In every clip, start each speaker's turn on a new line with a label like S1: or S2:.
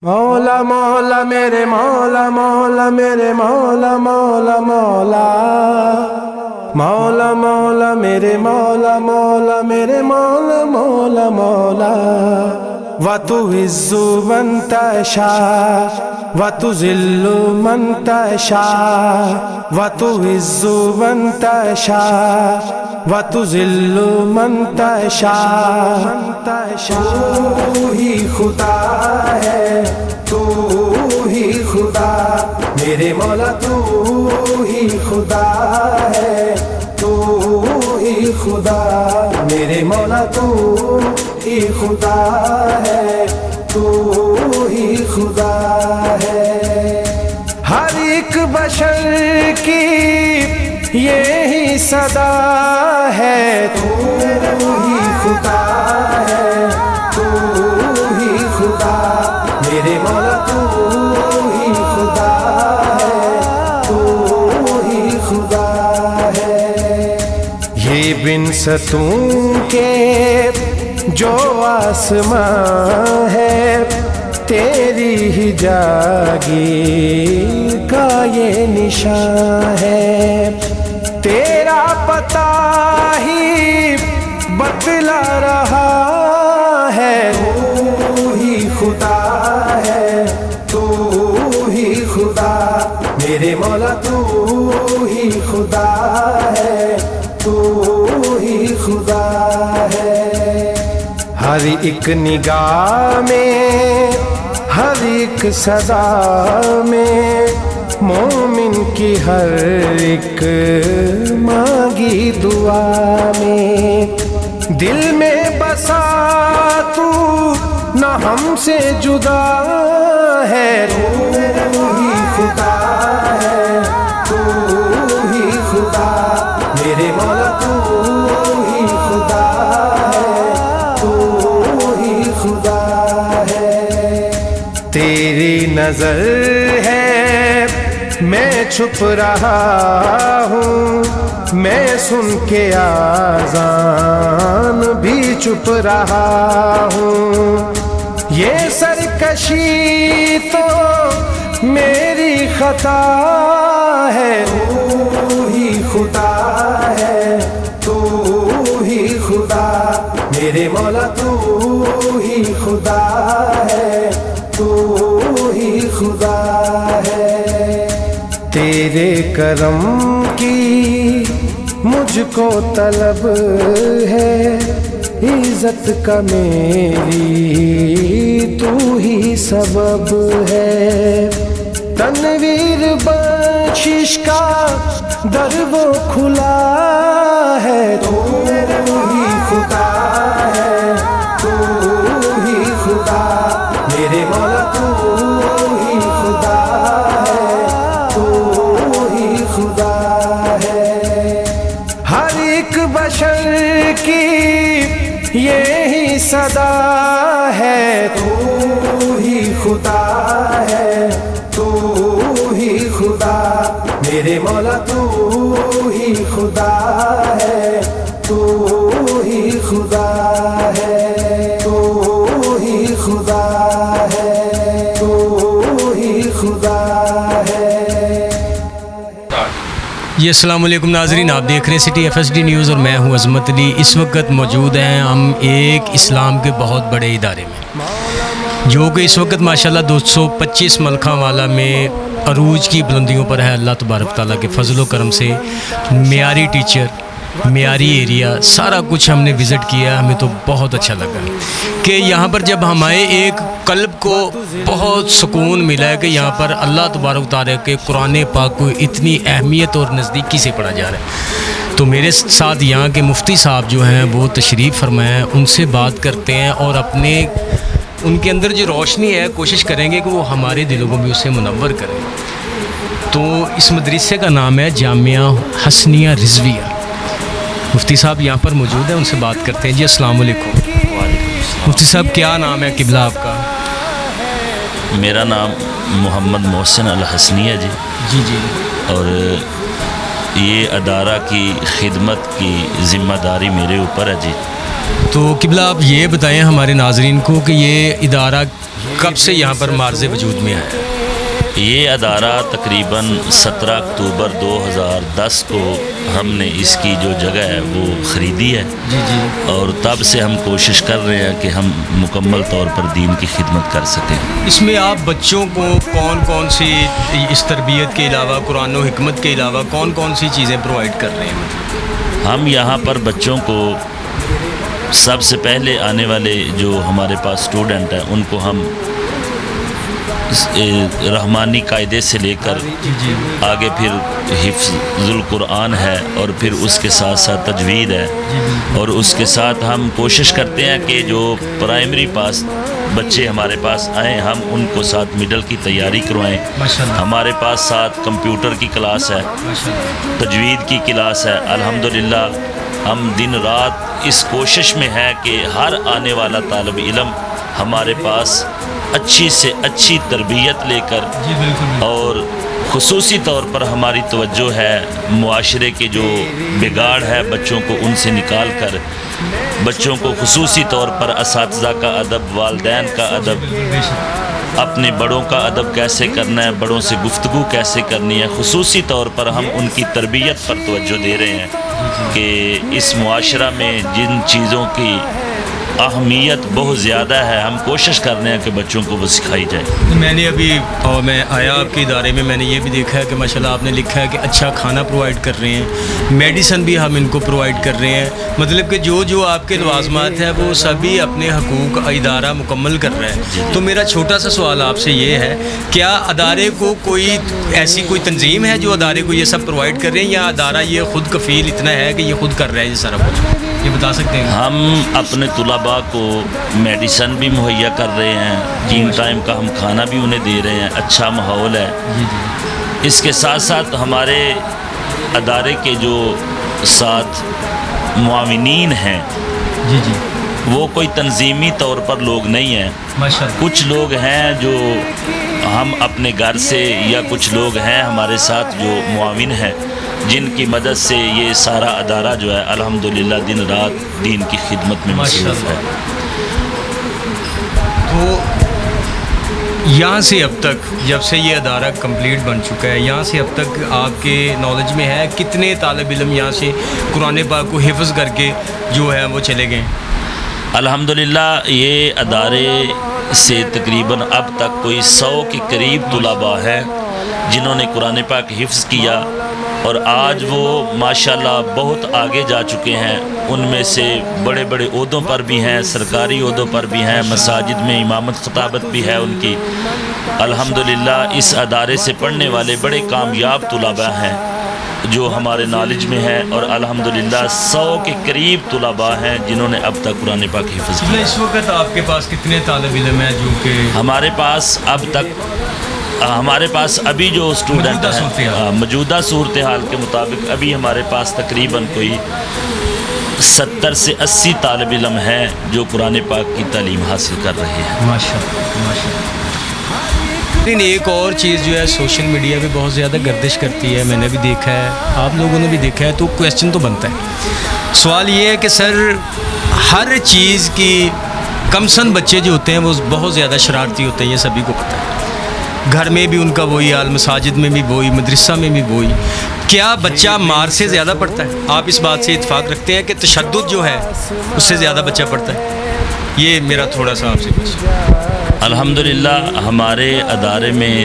S1: مولا مولا میرے مولا مولا میرے مولا مولا مولا مولا مولا میرے مولا مولا میرے مولا مولا مولا وتعز من تشاء وتذل من تشاء وتعز من تشاء وتذل من تشاء تو ہی خدا ہے تو ہی خدا میرے مولا تو ہی خدا ہے تو ہی خدا میرے مولا تو ہی خدا ہے تو ہی خدا ہے ہر ایک بشر کی یہی صدا ہے تو ہی خدا ہے تو ہی خدا میرے مولا تو ہی خدا ہے تو ہی خدا ہے یہ بن ستون کے جو آسمان ہے تیری ہی جاگیر کا یہ نشان ہے تیرا پتہ ہی بتلا رہا ہے تو ہی خدا ہے تو ہی خدا میرے مولا تو ہی خدا ہے تو ہی خدا ہے ہر ایک نگاہ میں ہر ایک صدا میں مومن کی ہر ایک مانگی دعا میں دل میں بسا تو نہ ہم سے جدا ہے تو ہی خدا ہے تو ہی خدا میرے مولا تو ہی خدا ہے تو ہی خدا ہے تیری نظر ہے میں چھپ رہا ہوں میں سن کے آذان بھی چپ رہا ہوں یہ سرکشی تو میری خطا ہے تو ہی خدا ہے تو ہی خدا میرے مولا تو ہی خدا ہے تو ہی خدا ہے تیرے کرم کی مجھ کو طلب ہے عزت کا میری تو ہی سبب ہے تنویر بخشش کا در وہ کھلا ہے تو ہی خدا ہے تو ہی خدا میرے مولا تو ہی خدا ہے تو ہی خدا ہے ہر ایک بشر کی یہی صدا ہے تو ہی خدا ہے تو ہی خدا میرے مولا تو ہی خدا ہے تو ہی خدا ہے تو ہی خدا ہے تو ہی خدا ہے
S2: جی السلام علیکم ناظرین، آپ دیکھ رہے ہیں city F S D news اور میں ہوں عظمت علی۔ اس وقت موجود ہیں ہم ایک اسلام کے بہت بڑے ادارے میں، جو کہ اس وقت ماشاءاللہ 225 ملکہ والا میں عروج کی بلندیوں پر ہے۔ اللہ تبارک تعالیٰ کے فضل و کرم سے معیاری ٹیچر، معیاری ایریا، سارا کچھ ہم نے وزٹ کیا، ہمیں تو بہت اچھا لگا کہ یہاں پر جب ہم آئے ایک قلب کو بہت سکون ملا ہے کہ یہاں پر اللہ تبارک تعالیٰ کے قرآن پاک کو اتنی اہمیت اور نزدیکی سے پڑھا جا رہا ہے۔ تو میرے ساتھ یہاں کے مفتی صاحب جو ہیں وہ تشریف فرمائے ہیں، ان سے بات کرتے ہیں اور اپنے ان کے اندر جو روشنی ہے کوشش کریں گے کہ وہ ہمارے دلوں کو بھی اسے منور کریں۔ تو اس مدرسے کا نام ہے جامعہ حسنیہ رضویہ۔ مفتی صاحب یہاں پر موجود ہیں، ان سے بات کرتے ہیں۔ جی السلام علیکم مفتی صاحب، کیا نام ہے قبلہ آپ کا؟
S3: میرا نام محمد محسن الحسنی ہے جی
S2: جی
S3: اور یہ ادارہ کی خدمت کی ذمہ داری میرے اوپر ہے جی۔
S2: تو قبلہ آپ یہ بتائیں ہمارے ناظرین کو کہ یہ ادارہ کب سے یہاں پر معرض وجود میں آیا؟
S3: یہ ادارہ تقریباً 17 اکتوبر 2010 کو ہم نے اس کی جو جگہ ہے وہ خریدی ہے، اور تب سے ہم کوشش کر رہے ہیں کہ ہم مکمل طور پر دین کی خدمت کر سکیں۔
S2: اس میں آپ بچوں کو کون کون سی، اس تربیت کے علاوہ، قرآن و حکمت کے علاوہ کون کون سی چیزیں پرووائڈ کر رہے ہیں؟
S3: ہم یہاں پر بچوں کو سب سے پہلے آنے والے جو ہمارے پاس اسٹوڈنٹ ہیں ان کو ہم رحمانی قاعدے سے لے کر آگے پھر حفظ القرآن ہے، اور پھر اس کے ساتھ ساتھ تجوید ہے، اور اس کے ساتھ ہم کوشش کرتے ہیں کہ جو پرائمری پاس بچے ہمارے پاس آئیں ہم ان کو ساتھ مڈل کی تیاری کروائیں۔ ہمارے پاس ساتھ کمپیوٹر کی کلاس ہے، تجوید کی کلاس ہے۔ الحمدللہ ہم دن رات اس کوشش میں ہیں کہ ہر آنے والا طالب علم ہمارے پاس اچھی سے اچھی تربیت لے کر، اور خصوصی طور پر ہماری توجہ ہے معاشرے کے جو بگاڑ ہے بچوں کو ان سے نکال کر بچوں کو خصوصی طور پر اساتذہ کا ادب، والدین کا ادب، اپنے بڑوں کا ادب کیسے کرنا ہے، بڑوں سے گفتگو کیسے کرنی ہے، خصوصی طور پر ہم ان کی تربیت پر توجہ دے رہے ہیں کہ اس معاشرہ میں جن چیزوں کی اہمیت بہت زیادہ ہے ہم کوشش کر رہے ہیں کہ بچوں کو وہ سکھائی جائے۔
S2: میں نے ابھی میں آیا آپ کے ادارے میں نے یہ بھی دیکھا ہے کہ ماشاءاللہ آپ نے لکھا ہے کہ اچھا کھانا پرووائڈ کر رہے ہیں، میڈیسن بھی ہم ان کو پرووائڈ کر رہے ہیں، مطلب کہ جو آپ کے لوازمات ہیں وہ سبھی اپنے حقوق ادارہ مکمل کر رہا ہے۔ تو میرا چھوٹا سا سوال آپ سے یہ ہے، کیا ادارے کو کوئی ایسی کوئی تنظیم ہے جو ادارے کو یہ سب پرووائڈ کر رہے ہیں، یا ادارہ یہ خود کفیل اتنا ہے کہ یہ خود کر رہا ہے یہ سارا کچھ؟ یہ بتا سکتے ہیں؟
S3: ہم اپنے طلباء کو میڈیسن بھی مہیا کر رہے ہیں، 3 ٹائم کا ہم کھانا بھی انہیں دے رہے ہیں، اچھا ماحول ہے۔ اس کے ساتھ ساتھ ہمارے ادارے کے جو ساتھ معاونین ہیں وہ کوئی تنظیمی طور پر لوگ نہیں ہیں، کچھ لوگ ہیں جو ہم اپنے گھر سے، یا کچھ لوگ ہیں ہمارے ساتھ جو معاون ہیں جن کی مدد سے یہ سارا ادارہ جو ہے الحمدللہ دن رات دین کی خدمت میں مصروف ہے۔
S2: تو یہاں سے اب تک جب سے یہ ادارہ کمپلیٹ بن چکا ہے، یہاں سے اب تک آپ کے نالج میں ہے کتنے طالب علم یہاں سے قرآن پاک کو حفظ کر کے جو ہے وہ چلے گئے؟
S3: الحمدللہ یہ ادارے سے تقریباً اب تک کوئی 100 کے قریب طلباء ہیں جنہوں نے قرآن پاک حفظ کیا، اور آج وہ ماشاءاللہ بہت آگے جا چکے ہیں۔ ان میں سے بڑے بڑے عہدوں پر بھی ہیں، سرکاری عہدوں پر بھی ہیں، مساجد میں امامت خطابت بھی ہے ان کی۔ الحمدللہ اس ادارے سے پڑھنے والے بڑے کامیاب طلباء ہیں جو ہمارے نالج میں ہیں، اور الحمدللہ 100 کے قریب طلباء ہیں جنہوں نے اب تک قرآن پاک حفظ کیا۔
S2: اس وقت آپ کے پاس کتنے طالب علم ہیں جو کہ
S3: ہمارے پاس اب تک ہمارے پاس ابھی جو اسٹوڈنٹ ہیں موجودہ صورتحال کے مطابق ابھی ہمارے پاس تقریباً کوئی 70 سے 80 طالب علم ہیں جو قرآن پاک کی تعلیم حاصل کر رہے ہیں۔
S2: لیکن ایک اور چیز جو ہے سوشل میڈیا پہ بہت زیادہ گردش کرتی ہے، میں نے بھی دیکھا ہے، آپ لوگوں نے بھی دیکھا ہے، تو کویسچن تو بنتا ہے۔ سوال یہ ہے کہ سر ہر چیز کی کم سن بچے جو ہوتے ہیں وہ بہت زیادہ شرارتی ہوتے ہیں، یہ سبھی کو پتہ ہے، گھر میں بھی ان کا وہی حال، مساجد میں بھی وہی، مدرسہ میں بھی وہی۔ کیا بچہ مار سے زیادہ پڑھتا ہے؟ آپ اس بات سے اتفاق رکھتے ہیں کہ تشدد جو ہے اس سے زیادہ بچہ پڑھتا ہے؟ یہ میرا تھوڑا سا آپ سے کچھ۔
S3: الحمدللہ ہمارے ادارے میں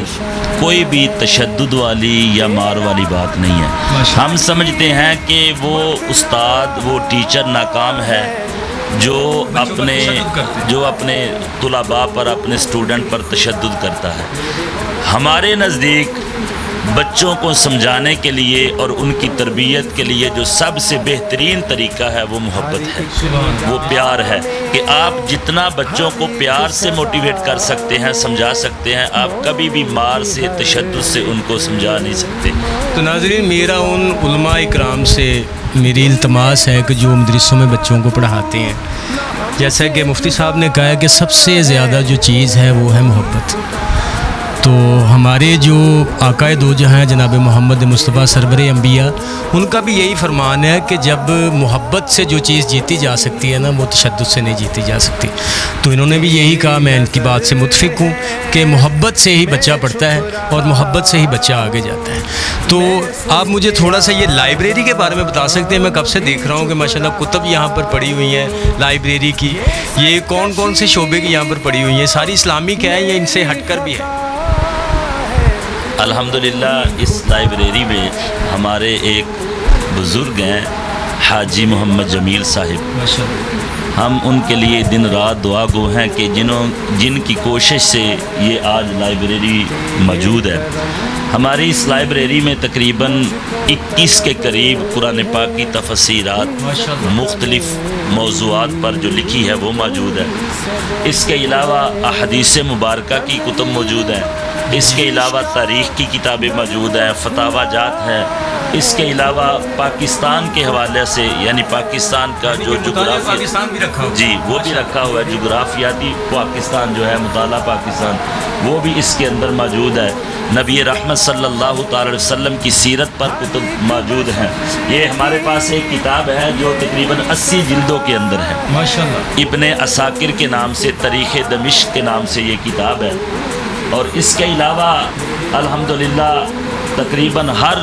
S3: کوئی بھی تشدد والی یا مار والی بات نہیں ہے۔ ہم سمجھتے ہیں کہ وہ استاد، وہ ٹیچر ناکام ہے جو اپنے طلباء پر، اپنے اسٹوڈنٹ پر تشدد کرتا ہے۔ ہمارے نزدیک بچوں کو سمجھانے کے لیے اور ان کی تربیت کے لیے جو سب سے بہترین طریقہ ہے وہ محبت ہے، وہ پیار ہے، کہ آپ جتنا بچوں کو پیار سے موٹیویٹ کر سکتے ہیں، سمجھا سکتے ہیں، آپ کبھی بھی مار سے، تشدد سے ان کو سمجھا نہیں سکتے۔
S2: تو ناظرین، میرا ان علماء اکرام سے میری التماس ہے کہ جو مدرسوں میں بچوں کو پڑھاتے ہیں، جیسا کہ مفتی صاحب نے کہا ہے کہ سب سے زیادہ جو چیز ہے وہ ہے محبت۔ تو ہمارے جو آقائے دو جہاں جناب محمد مصطفیٰ سرور انبیاء، ان کا بھی یہی فرمان ہے کہ جب محبت سے جو چیز جیتی جا سکتی ہے نا، وہ تشدد سے نہیں جیتی جا سکتی. تو انہوں نے بھی یہی کہا، میں ان کی بات سے متفق ہوں کہ محبت سے ہی بچہ پڑھتا ہے اور محبت سے ہی بچہ آگے جاتا ہے. تو آپ مجھے تھوڑا سا یہ لائبریری کے بارے میں بتا سکتے ہیں؟ میں کب سے دیکھ رہا ہوں کہ ماشاءاللہ کتب یہاں پر پڑی ہوئی ہیں لائبریری کی. یہ کون کون سے شعبے کی یہاں پر پڑی ہوئی ہیں؟ ساری اسلامک ہے یا ان سے ہٹ کر بھی ہے؟
S3: الحمدللہ اس لائبریری میں ہمارے ایک بزرگ ہیں حاجی محمد جمیل صاحب. ہم ان کے لیے دن رات دعا گو ہیں کہ جن کی کوشش سے یہ آج لائبریری موجود ہے. ہماری اس لائبریری میں تقریباً 21 کے قریب قرآن پاک کی تفسیرات مختلف موضوعات پر جو لکھی ہے وہ موجود ہے. اس کے علاوہ احادیث مبارکہ کی کتب موجود ہیں. اس کے علاوہ تاریخ کی کتابیں موجود ہیں، فتاوی جات ہیں. اس کے علاوہ پاکستان کے حوالے سے، یعنی پاکستان کا جو جغرافیہ جی وہ بھی رکھا ہوا ہے، جغرافیاتی پاکستان جو ہے، مطالعہ پاکستان، وہ بھی اس کے اندر موجود ہے. نبی رحمت صلی اللہ تعالی علیہ وسلم کی سیرت پر کتب موجود ہیں. یہ ہمارے پاس ایک کتاب ہے جو تقریباً 80 جلدوں کے اندر ہے، ماشاءاللہ، ابن عساکر کے نام سے، تاریخ دمشق کے نام سے یہ کتاب ہے. اور اس کے علاوہ الحمدللہ تقریباً ہر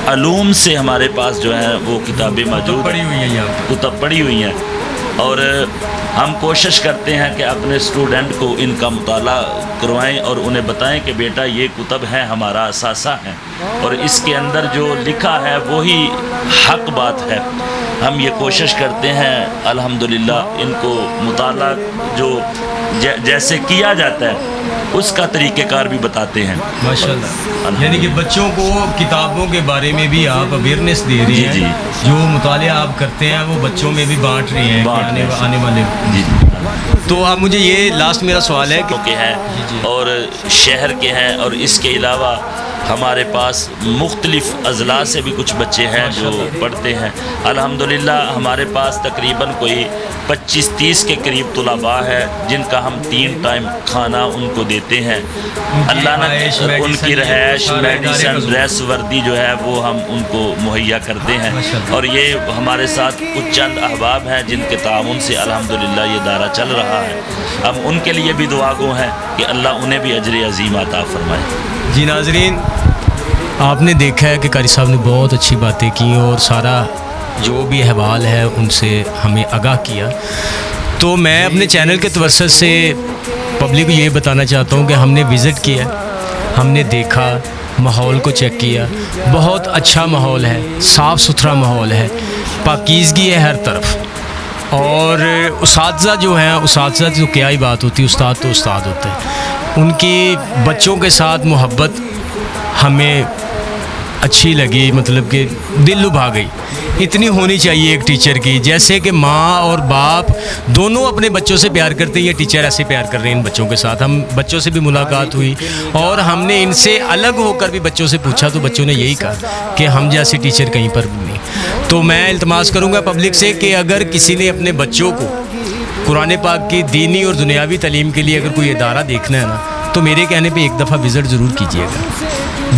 S3: علوم سے ہمارے پاس جو ہیں وہ کتابیں موجود ہیں، کتب پڑھی ہوئی ہیں. اور ہم کوشش کرتے ہیں کہ اپنے اسٹوڈنٹ کو ان کا مطالعہ کروائیں اور انہیں بتائیں کہ بیٹا یہ کتب ہے، ہمارا اثاثہ ہے اور اس کے اندر جو لکھا ہے وہی حق بات ہے. ہم یہ کوشش کرتے ہیں الحمدللہ ان کو مطالعہ جو جیسے کیا جاتا ہے اس کا طریقہ کار بھی بتاتے ہیں
S2: ماشاءاللہ. یعنی کہ بچوں کو کتابوں کے بارے میں بھی آپ اویئرنیس دے رہے ہیں.
S3: جی
S2: جو مطالعہ آپ کرتے ہیں وہ بچوں میں بھی بانٹ رہے ہیں آنے والے.
S3: جی
S2: تو آپ مجھے یہ لاسٹ میرا سوال ہے
S3: کہ ہیں اور شہر کے ہیں، اور اس کے علاوہ ہمارے پاس مختلف اضلاع سے بھی کچھ بچے ہیں جو پڑھتے ہیں. الحمدللہ ہمارے پاس تقریباً کوئی 25-30 کے قریب طلباء ہے جن کا ہم 3 ٹائم کھانا ان کو دیتے ہیں. اللہ نے ان کی رہائش، میڈیسن، ڈریس، وردی جو ہے وہ ہم ان کو مہیا کرتے ہیں. اور یہ ہمارے ساتھ کچھ چند احباب ہیں جن کے تعاون سے الحمدللہ یہ ادارہ چل رہا ہے. ہم ان کے لیے بھی دعا گو ہیں کہ اللہ انہیں بھی اجر عظیم عطا فرمائے.
S2: جی ناظرین، آپ نے دیکھا ہے کہ قاری صاحب نے بہت اچھی باتیں کی اور سارا جو بھی احوال ہے ان سے ہمیں آگاہ کیا. تو میں اپنے چینل کے توسط سے پبلک کو یہ بتانا چاہتا ہوں کہ ہم نے وزٹ کیا، ہم نے دیکھا، ماحول کو چیک کیا. بہت اچھا ماحول ہے، صاف ستھرا ماحول ہے، پاکیزگی ہے ہر طرف. اور اساتذہ جو ہیں، اساتذہ تو کیا ہی بات ہوتی ہے، استاد تو استاد ہوتے ہیں. ان کی بچوں کے ساتھ محبت ہمیں اچھی لگی، مطلب کہ دل لبھا گئی. اتنی ہونی چاہیے ایک ٹیچر کی، جیسے کہ ماں اور باپ دونوں اپنے بچوں سے پیار کرتے ہیں، یہ ٹیچر ایسے پیار کر رہے ہیں ان بچوں کے ساتھ. ہم بچوں سے بھی ملاقات ہوئی اور ہم نے ان سے الگ ہو کر بھی بچوں سے پوچھا تو بچوں نے یہی کہا کہ ہم جیسے ٹیچر کہیں پر بھی نہیں. تو میں التماس کروں گا پبلک سے کہ اگر کسی نے اپنے بچوں کو قرآن پاک کی دینی اور دنیاوی تعلیم کے لیے اگر کوئی ادارہ دیکھنا ہے نا، تو میرے کہنے پہ ایک دفعہ وزٹ ضرور کیجیے گا.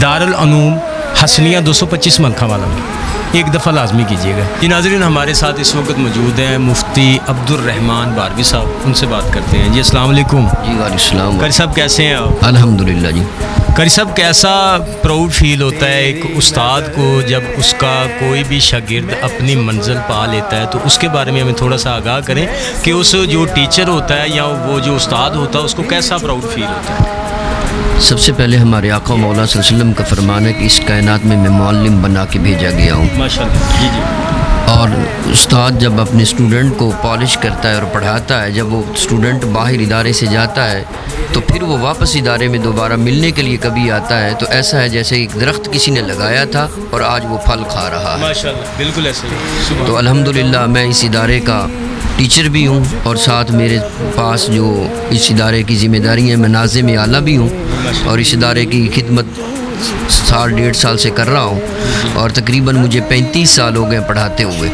S2: دارالعلوم حسنیہ 225 منکھا والا میں ایک دفعہ لازمی کیجیے گا. جی ناظرین، ہمارے ساتھ اس وقت موجود ہیں مفتی عبدالرحمان باروی صاحب، ان سے بات کرتے ہیں. جی السلام علیکم.
S4: جی وعلیکم السلام.
S2: قاری صاحب کیسے ہیں آپ؟
S4: الحمدللہ. جی
S2: قاری صاحب، کیسا پراؤڈ فیل ہوتا ہے ایک استاد کو جب اس کا کوئی بھی شاگرد اپنی منزل پا لیتا ہے؟ تو اس کے بارے میں ہمیں تھوڑا سا آگاہ کریں کہ اس جو ٹیچر ہوتا ہے یا وہ جو استاد ہوتا ہے اس کو کیسا پراؤڈ فیل ہوتا ہے؟
S4: سب سے پہلے ہمارے آقا مولا صلی اللہ علیہ وسلم کا فرمان ہے کہ اس کائنات میں معلم بنا کے بھیجا گیا ہوں.
S2: ماشاءاللہ. جی جی.
S4: اور استاد جب اپنے اسٹوڈنٹ کو پالش کرتا ہے اور پڑھاتا ہے، جب وہ اسٹوڈنٹ باہر ادارے سے جاتا ہے تو پھر وہ واپس ادارے میں دوبارہ ملنے کے لیے کبھی آتا ہے تو ایسا ہے جیسے ایک درخت کسی نے لگایا تھا اور آج وہ پھل کھا رہا ہے.
S2: ماشاءاللہ، بالکل ایسے ہی.
S4: تو الحمدللہ میں اس ادارے کا ٹیچر بھی ہوں اور ساتھ میرے پاس جو اس ادارے کی ذمہ داری ہے، میں ناظم اعلیٰ بھی ہوں اور اس ادارے کی خدمت 1.5 سال سے کر رہا ہوں اور تقریباً مجھے 35 سال ہو گئے پڑھاتے ہوئے.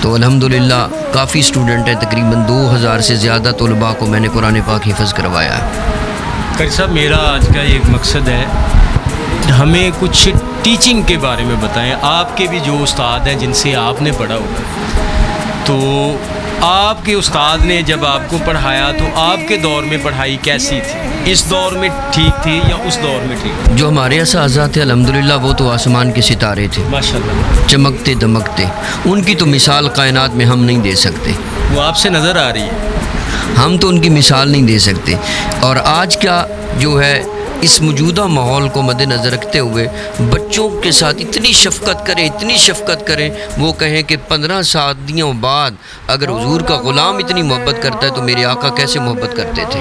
S4: تو الحمدللہ کافی اسٹوڈنٹ ہیں، تقریباً 2000 سے زیادہ طلباء کو میں نے قرآن پاک حفظ کروایا ہے.
S2: قاری صاحب میرا آج کا ایک مقصد ہے، ہمیں کچھ ٹیچنگ کے بارے میں بتائیں. آپ کے بھی جو استاد ہیں جن سے آپ نے پڑھا ہوگا، تو آپ کے استاد نے جب آپ کو پڑھایا تو آپ کے دور میں پڑھائی کیسی تھی؟ اس دور میں ٹھیک تھی یا اس دور میں ٹھیک تھی؟
S4: جو ہمارے اساتذہ تھے الحمدللہ وہ تو آسمان کے ستارے تھے،
S2: ماشاء اللہ.
S4: چمکتے دمکتے. ان کی تو مثال کائنات میں ہم نہیں دے سکتے،
S2: وہ آپ سے نظر آ رہی ہے.
S4: ہم تو ان کی مثال نہیں دے سکتے. اور آج کا جو ہے اس موجودہ ماحول کو مد نظر رکھتے ہوئے بچوں کے ساتھ اتنی شفقت کریں، وہ کہیں کہ 15 صدیوں بعد اگر حضور کا غلام اتنی محبت کرتا ہے تو میرے آقا کیسے محبت کرتے تھے.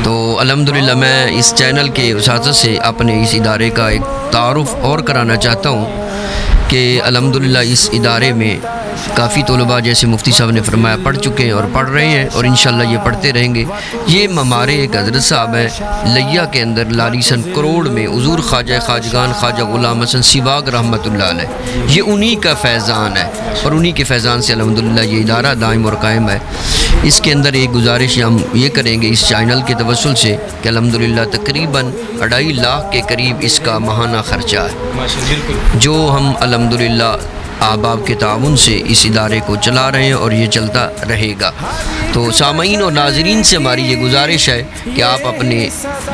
S4: تو الحمدللہ میں اس چینل کے اساتذہ سے اپنے اس ادارے کا ایک تعارف اور کرانا چاہتا ہوں کہ الحمدللہ اس ادارے میں کافی طلباء جیسے مفتی صاحب نے فرمایا پڑھ چکے ہیں اور پڑھ رہے ہیں، اور انشاءاللہ یہ پڑھتے رہیں گے. یہ ہمارے ایک حضرت صاحب ہیں لیا کے اندر لالیسن کروڑ میں، حضور خواجہ خواجگان خواجہ غلام حسن سیواگ رحمۃ اللہ علیہ، یہ انہی کا فیضان ہے، اور انہی کے فیضان سے الحمدللہ یہ ادارہ دائم اور قائم ہے. اس کے اندر ایک گزارش ہم یہ کریں گے اس چینل کے توسل سے کہ الحمدللہ تقریباً 2.5 لاکھ کے قریب اس کا ماہانہ خرچہ ہے، جو ہم الحمدللہ احباب کے تعاون سے اس ادارے کو چلا رہے ہیں اور یہ چلتا رہے گا. تو سامعین اور ناظرین سے ہماری یہ گزارش ہے کہ آپ اپنے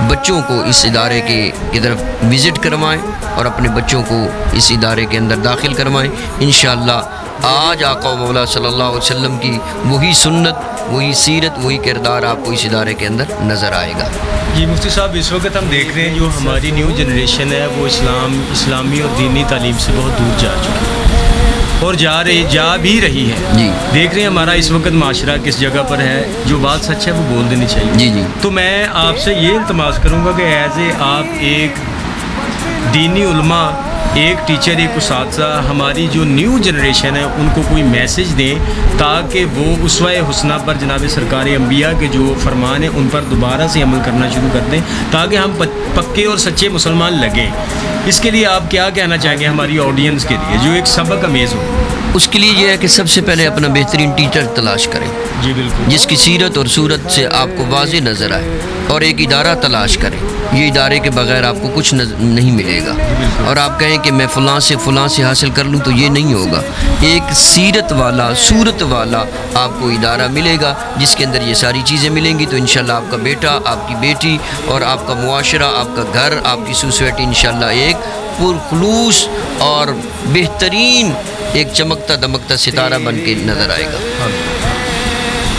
S4: بچوں کو اس ادارے کی طرف وزٹ کروائیں اور اپنے بچوں کو اس ادارے کے اندر داخل کروائیں. انشاءاللہ آج آقا و مولا صلی اللہ علیہ وسلم کی وہی سنت، وہی سیرت، وہی کردار آپ کو اس ادارے کے اندر نظر آئے گا.
S2: جی مفتی صاحب، اس وقت ہم دیکھ رہے ہیں جو ہماری نیو جنریشن ہے وہ اسلامی اور دینی تعلیم سے بہت دور جا چکی ہے اور جا بھی رہی ہے.
S4: جی
S2: دیکھ رہے ہیں ہمارا اس وقت معاشرہ کس جگہ پر ہے. جو بات سچ ہے وہ بول دینی چاہیے.
S4: جی
S2: تو میں آپ سے یہ التماس کروں گا کہ ایز اے آپ ایک دینی علماء، ایک ٹیچر، ایک اساتذہ، ہماری جو نیو جنریشن ہے ان کو کوئی میسج دیں تاکہ وہ اسوہ حسنہ پر جناب سرکار انبیاء کے جو فرمان ہیں ان پر دوبارہ سے عمل کرنا شروع کر دیں تاکہ ہم پکے اور سچے مسلمان لگیں. اس کے لیے آپ کیا کہنا چاہیں گے ہماری آڈینس کے لیے جو ایک سبق امیز ہو؟
S4: اس کے لیے یہ ہے کہ سب سے پہلے اپنا بہترین ٹیچر تلاش کریں.
S2: جی بالکل.
S4: جس کی سیرت اور صورت سے آپ کو واضح نظر آئے، اور ایک ادارہ تلاش کریں. یہ ادارے کے بغیر آپ کو کچھ نہیں ملے گا، اور آپ کہیں کہ میں فلاں سے حاصل کر لوں تو یہ نہیں ہوگا. ایک سیرت والا، صورت والا آپ کو ادارہ ملے گا جس کے اندر یہ ساری چیزیں ملیں گی. تو انشاءاللہ آپ کا بیٹا، آپ کی بیٹی اور آپ کا معاشرہ، آپ کا گھر، آپ کی سوسائٹی انشاءاللہ ایک پرخلوص اور بہترین ایک چمکتا دمکتا ستارہ بن کے نظر آئے گا.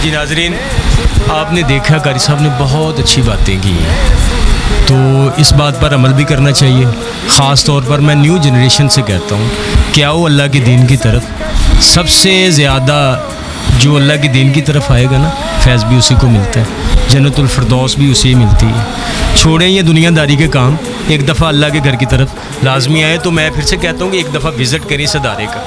S2: جی ناظرین، آپ نے دیکھا قاری صاحب نے بہت اچھی باتیں کی ہیں، تو اس بات پر عمل بھی کرنا چاہیے. خاص طور پر میں نیو جنریشن سے کہتا ہوں کہ آؤ اللہ کے دین کی طرف. سب سے زیادہ جو اللہ کے دین کی طرف آئے گا نا، فیض بھی اسی کو ملتا ہے، جنت الفردوس بھی اسی ملتی ہے. چھوڑیں یہ دنیا داری کے کام، ایک دفعہ اللہ کے گھر کی طرف لازمی آئے. تو میں پھر سے کہتا ہوں کہ ایک دفعہ وزٹ کریں اس ادارے کا.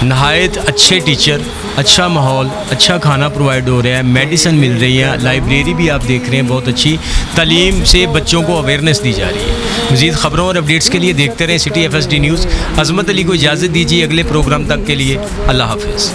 S2: نہایت اچھے ٹیچر، اچھا ماحول، اچھا کھانا پرووائڈ ہو رہا ہے، میڈیسن مل رہی ہے، لائبریری بھی آپ دیکھ رہے ہیں بہت اچھی تعلیم سے بچوں کو اویئرنیس دی جا رہی ہے. مزید خبروں اور اپڈیٹس کے لیے دیکھتے رہیں سٹی FSD نیوز. عظمت علی کو اجازت دیجیے اگلے پروگرام تک کے لیے. اللہ حافظ.